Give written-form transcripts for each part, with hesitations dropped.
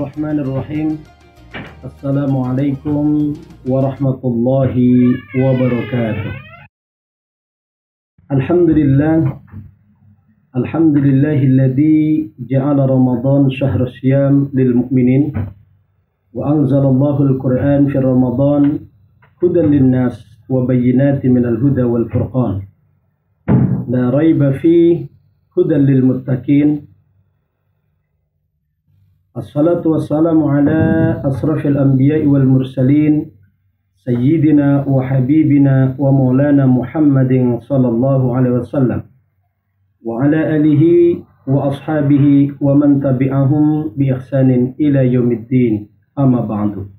Bismillahirrahmanirrahim. Assalamualaikum warahmatullahi wabarakatuh. Alhamdulillahilladzi ja'ala Ramadan syahra siyam lil mu'minin wa anzalallahu al-Qur'an fi Ramadan hudan linnas wa bayyinatin minal huda wal furqan. La raiba fihi hudan lil muttaqin. Assalatu wassalamu ala asrafil anbiya'i wal mursalin sayyidina wa habibina wa maulana Muhammadin sallallahu alaihi wasallam wa ala alihi wa ashabihi wa man tabi'ahum bi ihsanin ila yaumiddin. Amma ba'du.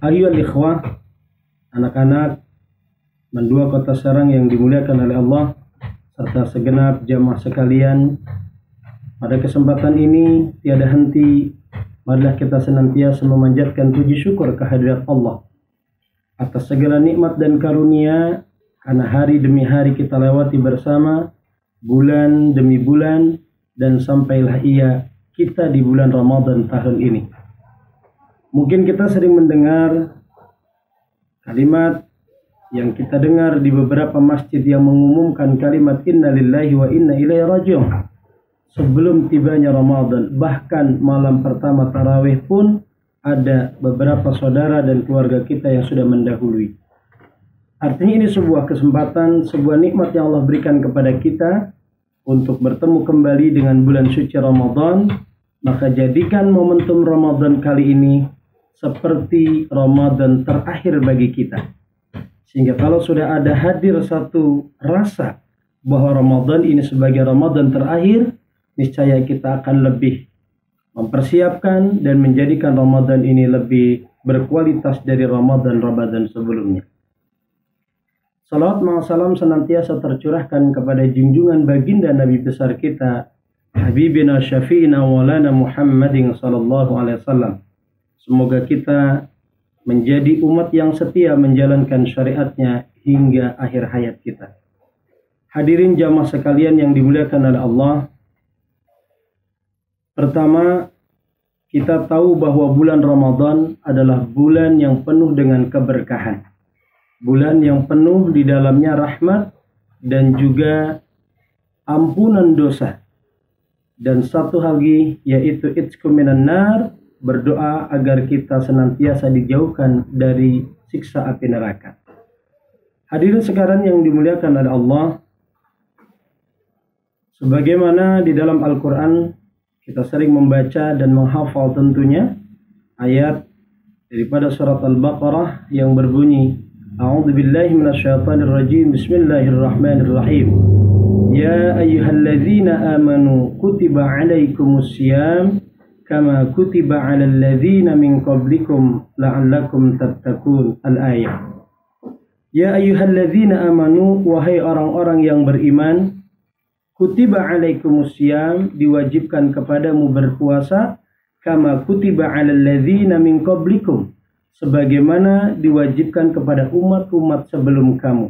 Ayyuhal ikhwah, anak-anak Mandua Kota Serang yang dimuliakan oleh Allah serta segenap jamaah sekalian, pada kesempatan ini tiada henti marilah kita senantiasa memanjatkan puji syukur kehadirat Allah atas segala nikmat dan karunia, karena hari demi hari kita lewati bersama, bulan demi bulan, dan sampailah ia kita di bulan Ramadan tahun ini. Mungkin kita sering mendengar kalimat yang kita dengar di beberapa masjid yang mengumumkan kalimat inna lillahi wa inna ilaihi raji'un sebelum tibanya Ramadan. Bahkan malam pertama tarawih pun ada beberapa saudara dan keluarga kita yang sudah mendahului. Artinya ini sebuah kesempatan, sebuah nikmat yang Allah berikan kepada kita untuk bertemu kembali dengan bulan suci Ramadan. Maka jadikan momentum Ramadan kali ini seperti Ramadan terakhir bagi kita. Sehingga kalau sudah ada hadir satu rasa bahwa Ramadan ini sebagai Ramadan terakhir, niscaya kita akan lebih mempersiapkan dan menjadikan Ramadan ini lebih berkualitas dari Ramadan sebelumnya. Salawat dan salam senantiasa tercurahkan kepada junjungan baginda Nabi besar kita, Habibina Syafi'ina Maulana Muhammadin sallallahu alaihi wasallam. Semoga kita menjadi umat yang setia menjalankan syariatnya hingga akhir hayat kita. Hadirin jamaah sekalian yang dimuliakan oleh Allah, pertama, kita tahu bahwa bulan Ramadan adalah bulan yang penuh dengan keberkahan. Bulan yang penuh di dalamnya rahmat dan juga ampunan dosa. Dan satu hal lagi yaitu itqu minan nar, berdoa agar kita senantiasa dijauhkan dari siksa api neraka. Hadirin sekalian yang dimuliakan oleh Allah, sebagaimana di dalam Al-Quran kita sering membaca dan menghafal tentunya ayat daripada surat Al-Baqarah yang berbunyi, A'udzubillahi minasyaitonirrajim, Bismillahirrahmanirrahim. Ya ayyuhalladzina amanu kutiba alaikumussyam kama kutiba 'alal ladzina min qablikum la'allakum tattaqun. Al-ayat. Ya ayyuhalladzina amanu, wahai orang-orang yang beriman, kutiba alaikumussyam, diwajibkan kepadamu berpuasa, kama kutiba 'alal ladzina min qablikum, sebagaimana diwajibkan kepada umat-umat sebelum kamu,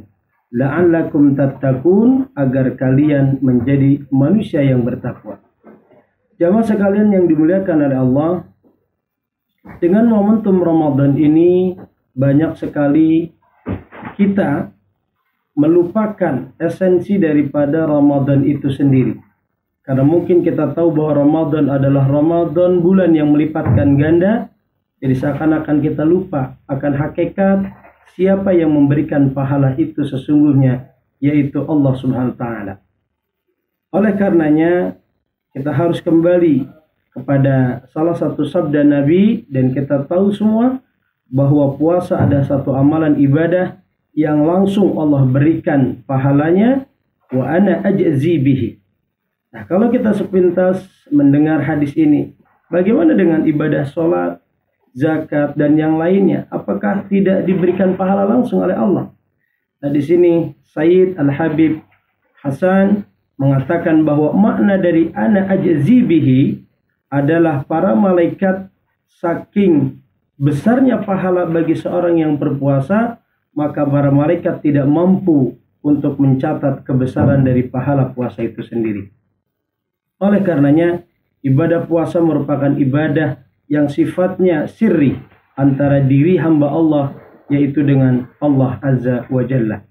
la'allakum tattaqun, agar kalian menjadi manusia yang bertakwa. Jamaah sekalian yang dimuliakan oleh Allah, dengan momentum Ramadan ini banyak sekali kita melupakan esensi daripada Ramadan itu sendiri. Karena mungkin kita tahu bahwa Ramadan adalah Ramadan bulan yang melipatkan ganda, jadi seakan-akan kita lupa akan hakikat siapa yang memberikan pahala itu sesungguhnya, yaitu Allah Subhanahu wa taala. Oleh karenanya kita harus kembali kepada salah satu sabda Nabi, dan kita tahu semua bahwa puasa ada satu amalan ibadah yang langsung Allah berikan pahalanya, wa ana ajzi bihi. Nah, kalau kita sepintas mendengar hadis ini, bagaimana dengan ibadah sholat, zakat, dan yang lainnya? Apakah tidak diberikan pahala langsung oleh Allah? Nah, di sini Sayyid Al-Habib Hasan mengatakan bahwa makna dari ana ajzi bihi adalah para malaikat saking besarnya pahala bagi seorang yang berpuasa, maka para malaikat tidak mampu untuk mencatat kebesaran dari pahala puasa itu sendiri. Oleh karenanya Ibadah puasa merupakan ibadah yang sifatnya sirri antara diri hamba Allah, yaitu dengan Allah Azza wa Jalla.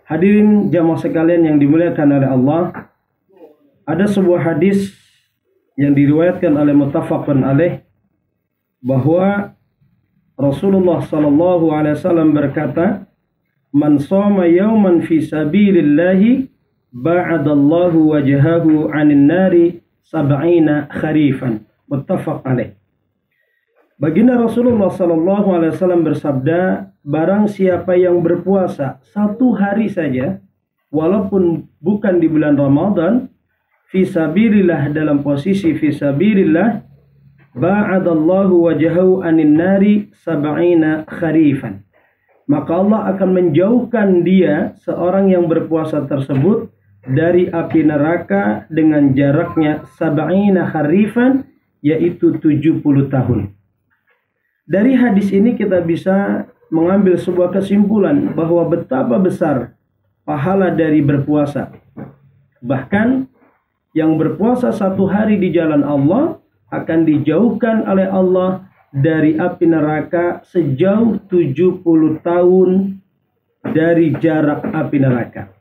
Hadirin jamaah sekalian yang dimuliakan oleh Allah, ada sebuah hadis yang diriwayatkan oleh muttafaqun alaih bahwa Rasulullah sallallahu alaihi wasallam berkata, "Man shoma yawman fi sabilillahi ba'adallahu wajhahu 'anil nari sab'ina kharifan." Muttafaq alaih. Baginda Rasulullah sallallahu alaihi wasallam bersabda, barang siapa yang berpuasa satu hari saja, walaupun bukan di bulan Ramadan, fisabilillah, dalam posisi fisabilillah, ba'adallahu wajahu anin nari sab'ina kharifan, maka Allah akan menjauhkan dia, seorang yang berpuasa tersebut, dari api neraka dengan jaraknya sab'ina kharifan, yaitu 70 tahun. Dari hadis ini kita bisa mengambil sebuah kesimpulan bahwa betapa besar pahala dari berpuasa. Bahkan yang berpuasa satu hari di jalan Allah akan dijauhkan oleh Allah dari api neraka sejauh 70 tahun dari jarak api neraka.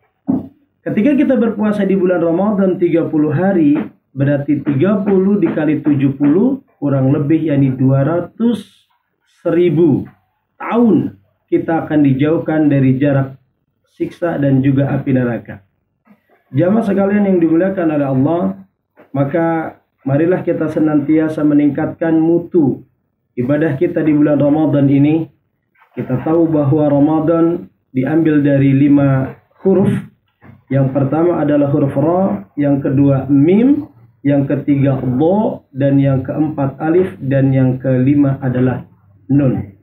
Ketika kita berpuasa di bulan Ramadan 30 hari, berarti 30 dikali 70 kurang lebih yakni 200.000 tahun kita akan dijauhkan dari jarak siksa dan juga api neraka. Jamaah sekalian yang dimuliakan oleh Allah, maka marilah kita senantiasa meningkatkan mutu ibadah kita di bulan Ramadan ini. Kita tahu bahwa Ramadan diambil dari 5 huruf. Yang pertama adalah huruf Ra, yang kedua Mim, yang ketiga Dha, dan yang keempat Alif, dan yang kelima adalah Nun.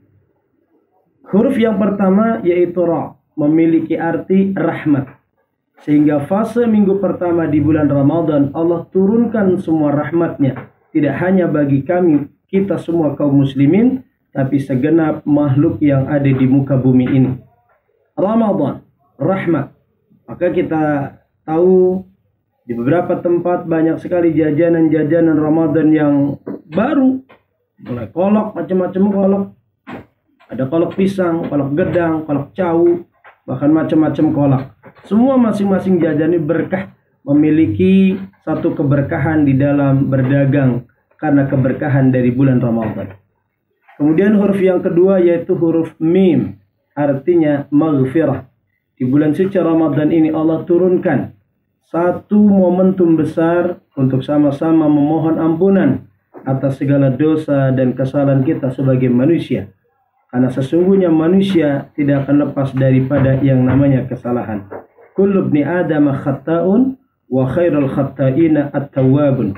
Huruf yang pertama yaitu Ra, memiliki arti rahmat. Sehingga fase minggu pertama di bulan Ramadan Allah turunkan semua rahmatnya, tidak hanya bagi kami, kita semua kaum muslimin, tapi segenap makhluk yang ada di muka bumi ini. Ramadan, rahmat. Maka kita tahu di beberapa tempat banyak sekali jajanan-jajanan Ramadan yang baru. Mulai kolok, macam-macam kolok. Ada kolok pisang, kolok gedang, kolok cau, bahkan macam-macam kolok. Semua masing-masing jajan ini berkah, memiliki satu keberkahan di dalam berdagang karena keberkahan dari bulan Ramadan. Kemudian huruf yang kedua yaitu huruf Mim, artinya maghfirah. Di bulan suci Ramadan ini Allah turunkan satu momentum besar untuk sama-sama memohon ampunan atas segala dosa dan kesalahan kita sebagai manusia. Karena sesungguhnya manusia tidak akan lepas daripada yang namanya kesalahan. Kullu ibni Adam khata'un wa khairul khata'ina at-tawwabun.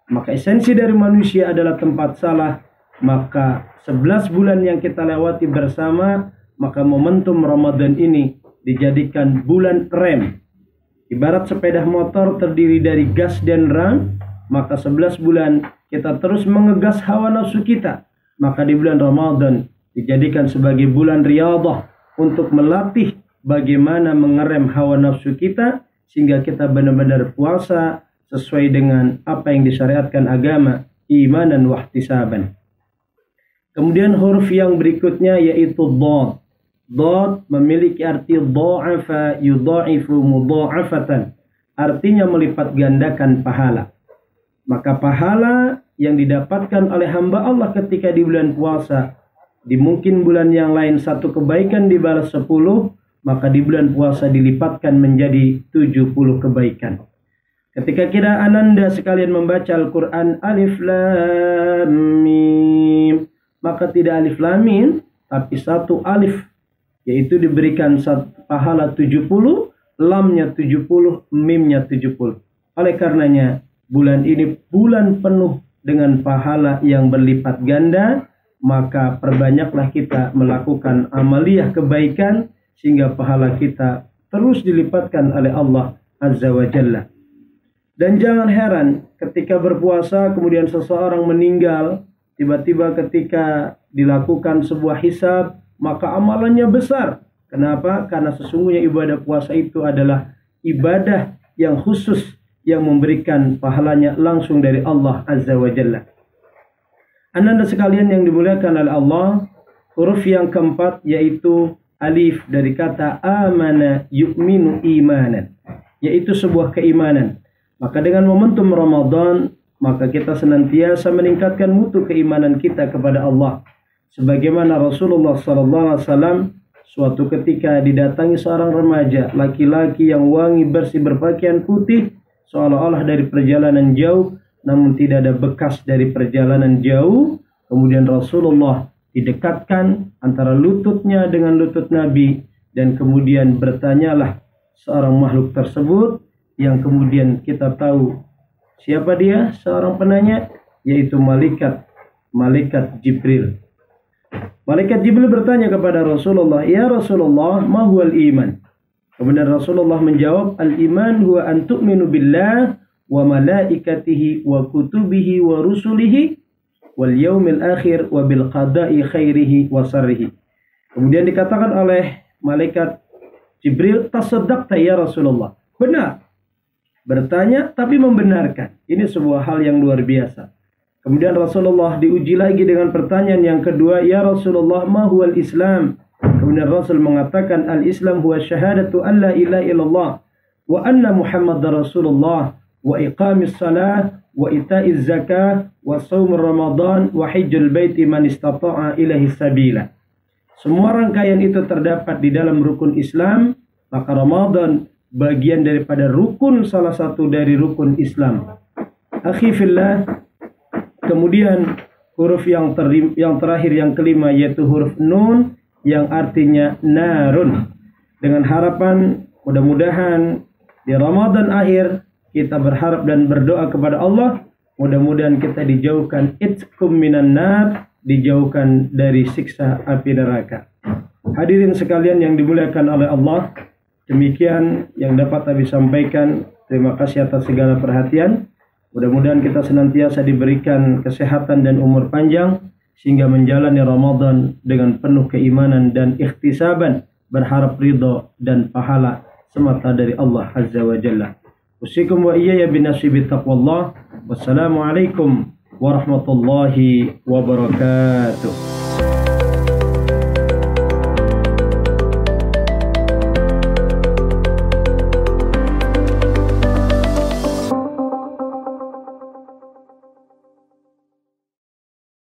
Maka esensi dari manusia adalah tempat salah. Maka 11 bulan yang kita lewati bersama, maka momentum Ramadan ini dijadikan bulan rem. Ibarat sepeda motor terdiri dari gas dan rem, maka 11 bulan kita terus mengegas hawa nafsu kita. Maka di bulan Ramadan dijadikan sebagai bulan riyadhah untuk melatih bagaimana mengerem hawa nafsu kita sehingga kita benar-benar puasa sesuai dengan apa yang disyariatkan agama, imanan wa ihtisaban. Kemudian huruf yang berikutnya yaitu Dhad. Dhad memiliki arti dha'afa yudha'ifu mudha'afatan, artinya melipat gandakan pahala. Maka pahala yang didapatkan oleh hamba Allah ketika di bulan puasa, di mungkin bulan yang lain satu kebaikan dibalas 10, maka di bulan puasa dilipatkan menjadi 70 kebaikan. Ketika kita ananda sekalian membaca Al-Quran Alif Lam Mim, maka tidak Alif Lam Mim, tapi satu alif, yaitu diberikan pahala 70, lamnya 70, mimnya 70. Oleh karenanya bulan ini bulan penuh dengan pahala yang berlipat ganda, maka perbanyaklah kita melakukan amaliyah kebaikan sehingga pahala kita terus dilipatkan oleh Allah Azza wa Jalla. Dan jangan heran ketika berpuasa kemudian seseorang meninggal, tiba-tiba ketika dilakukan sebuah hisab, maka amalannya besar. Kenapa? Karena sesungguhnya ibadah puasa itu adalah ibadah yang khusus yang memberikan pahalanya langsung dari Allah Azza wa Jalla. Ananda sekalian yang dimuliakan oleh Allah, huruf yang keempat yaitu alif dari kata amana yu'minu imanan, yaitu sebuah keimanan. Maka dengan momentum Ramadan, maka kita senantiasa meningkatkan mutu keimanan kita kepada Allah. Sebagaimana Rasulullah SAW suatu ketika didatangi seorang remaja laki-laki yang wangi bersih berpakaian putih, seolah-olah dari perjalanan jauh, namun tidak ada bekas dari perjalanan jauh. Kemudian Rasulullah didekatkan antara lututnya dengan lutut Nabi, dan kemudian bertanyalah seorang makhluk tersebut yang kemudian kita tahu siapa dia, seorang penanya, yaitu malaikat Jibril. Malaikat Jibril bertanya kepada Rasulullah, "Ya Rasulullah, ma huwal iman?" Kemudian Rasulullah menjawab, "Al-iman huwa an tu'minu billah wa malaikatihi wa kutubihi wa rusulihi wal yaumil akhir wa bil qada'i khairihi wa sarrihi." Kemudian dikatakan oleh malaikat Jibril, "Tasaddaqta ya Rasulullah." Benar. Bertanya tapi membenarkan. Ini sebuah hal yang luar biasa. Kemudian Rasulullah diuji lagi dengan pertanyaan yang kedua, "Ya Rasulullah, ma huwal Islam?" Kemudian Rasul mengatakan, "Al-Islam huwa syahadatu an la ilaha illallah wa anna Muhammadar Rasulullah wa iqamis salah wa ita'iz zakah wa shaumur Ramadan wa hajjul baiti man istata'a ilaihi sabila." Semua rangkaian itu terdapat di dalam rukun Islam, maka Ramadan bagian daripada rukun, salah satu dari rukun Islam. Akhi fillah, kemudian huruf yang terakhir yang kelima yaitu huruf nun yang artinya narun. Dengan harapan mudah-mudahan di Ramadan akhir kita berharap dan berdoa kepada Allah, mudah-mudahan kita dijauhkan itqum minan nar, dijauhkan dari siksa api neraka. Hadirin sekalian yang dimuliakan oleh Allah, demikian yang dapat kami sampaikan. Terima kasih atas segala perhatian. Mudah-mudahan kita senantiasa diberikan kesehatan dan umur panjang sehingga menjalani Ramadan dengan penuh keimanan dan ikhtisaban, berharap ridho dan pahala semata dari Allah Azza wa Jalla. Usikum wa iyaya binasibi taqwallah. Wassalamualaikum warahmatullahi wabarakatuh.